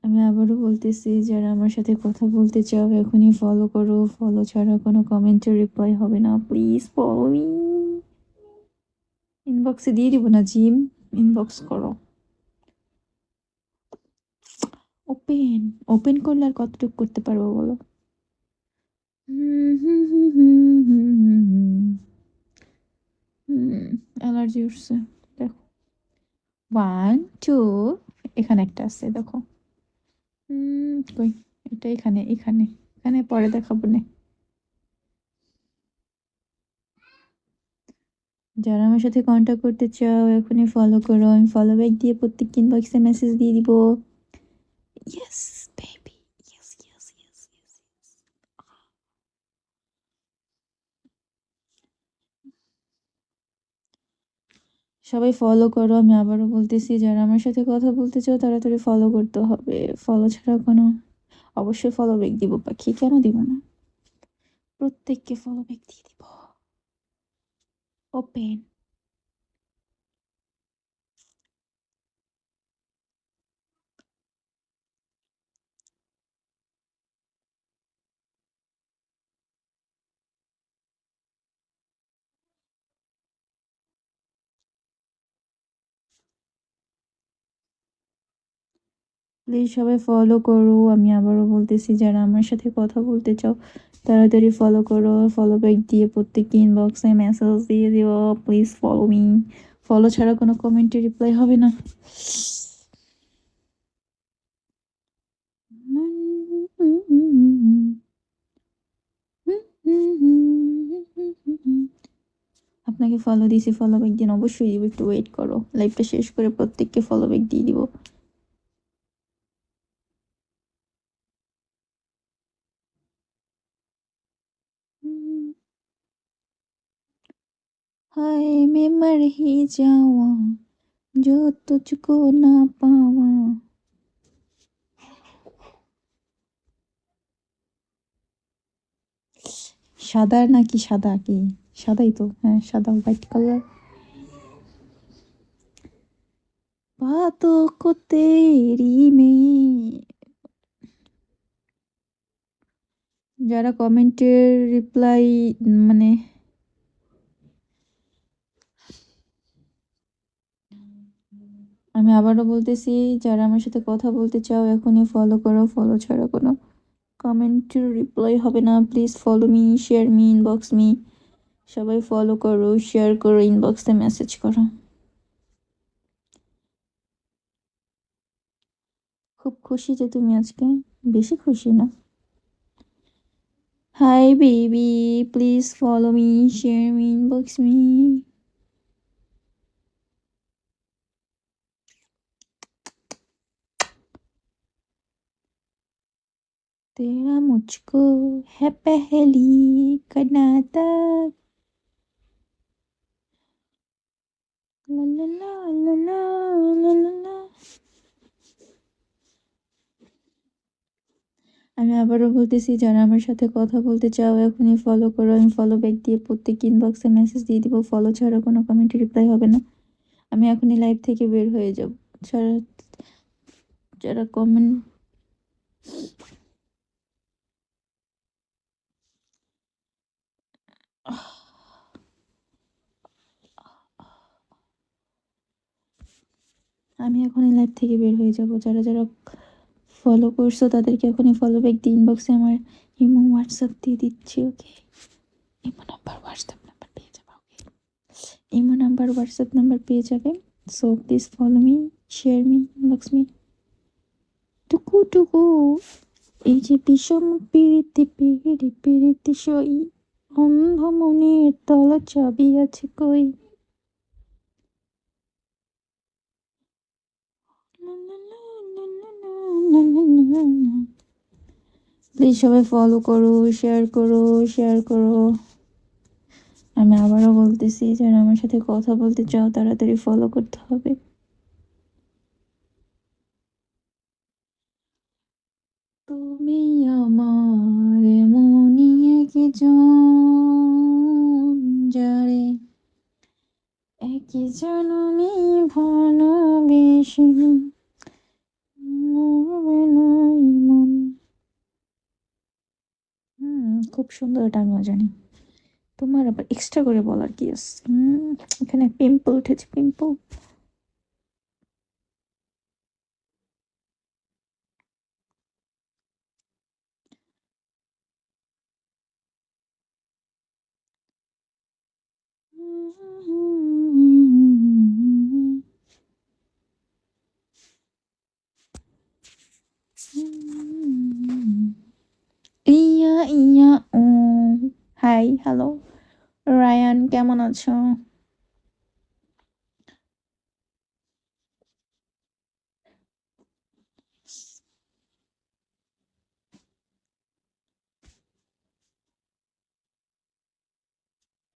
আমি আবারও বলতেছি, যারা আমার সাথে কথা বলতে চাও এখনই ফলো করো। ফলো ছাড়া কোনো কমেন্টের রিপ্লাই হবে না। Please follow me. ইনবক্সে দিয়ে দিব না জিম, ইনবক্স করো। ওপেন ওপেন করলে আর কতটুকু করতে পারবো বলো? অ্যালার্জি উঠছে। দেখো, 1 2, এখানে একটা আছে দেখো। কই? এটা এখানে এখানে এখানে পরে দেখাবো না। যারা আমার সাথে কন্ট্যাক্ট করতে চাও এখনই ফলো করো। আমি ফলো ব্যাক দিয়ে প্রত্যেক ইনবক্সে মেসেজ দিয়ে দিব। Yes baby, yes yes yes yes. সবাই ফলো করো। আমি আবারও বলতেছি, যারা আমার সাথে কথা বলতে চাও তাড়াতাড়ি ফলো করতে হবে। ফলো ছাড়া কোনো, অবশ্যই ফলো ব্যাক দিব পাখি, কেন দিব না? প্রত্যেককে ফলো ব্যাক দিয়ে দিব। ওপেন। প্লিজ সবাই ফলো করো। আমি আবারও বলতেছি, যারা আমার সাথে কথা বলতে চাও তাড়াতাড়ি ফলো করো। ফলো ব্যাক দিয়ে প্রত্যেককে ইনবক্সে মেসেজ দিয়ে দিও। Please follow me. ফলো ছাড়া কোনো কমেন্টে রিপ্লাই হবে না। আপনাকে ফলো দিয়েছি, ফলো ব্যাক দিন। অবশ্যই দিব, একটু ওয়েট করো। লাইভটা শেষ করে প্রত্যেককে ফলো ব্যাক দিয়ে দিব। हाय मैं मर ही जाऊं जो तुझको ना पावा। সাদা নাকি সাদা কি? সাদাই তো, হ্যাঁ সাদা, হোয়াইট কালার। बातों को तेरी में। যারা কমেন্টের রিপ্লাই, মানে আমি আবারও বলতেছি, যারা আমার সাথে কথা বলতে চাও এখনই ফলো করো। ফলো ছাড়া কোনো কমেন্টের রিপ্লাই হবে না। Please follow me, share me, inbox me. সবাই ফলো করো, শেয়ার করো, ইনবক্সে মেসেজ করো। খুব খুশি যে তুমি আজকে, বেশি খুশি না। Hi baby, please follow me, share me, inbox me. तेरा मुझको है पहली कनाता। ला ला ला ला ला ला ला ला। আমি আবারও বলতেছি, যারা আমার সাথে কথা বলতে চাও এখনই ফলো করো। আমি ফলো ব্যাক দিয়ে প্রত্যেক ইনবক্সে মেসেজ দিয়ে দিব। ফলো ছাড়া কোনো কমেন্টে রিপ্লাই হবে না। আমি এখনই লাইভ থেকে বের হয়ে যাব। যারা যারা কমেন্ট, আমি এখনই লাইভ থেকে বের হয়ে যাব। যারা যারা ফলো করছো তাদেরকে এখনই ফলো ব্যাক দিয়ে ইনবক্সে আমার ইমো হোয়াটসঅ্যাপ দিয়ে দিচ্ছি। ওকে, ইমো নাম্বার হোয়াটসঅ্যাপ নাম্বার পেয়ে যাবে। ওকে, ইমো নাম্বার হোয়াটসঅ্যাপ নাম্বার পেয়ে যাবে। So please follow me, share me, inbox me. টুকু টুকু, এই যে বিষম পিড়িতি পিড়ি পিড়িতি সই, অন্ধ মনের তলা চাবি আছে কই। প্লিজ সবাই ফলো করো, শেয়ার করো, শেয়ার করো। আমি আবারও বলতেছি, যারা আমার সাথে কথা বলতে চাও তাড়াতাড়ি ফলো করতে হবে। তুমি আমার এমনই একজন, যারে একই জনমে ভালোবেসে মরবে না। খুব সুন্দর, এটা আমিও জানি। তোমার আবার এক্সট্রা করে বলার কি আছে? এখানে পিম্পল উঠেছে, পিম্পল। ইয়া ইয়া ও। হাই, হ্যালো রায়ান, কেমন আছো?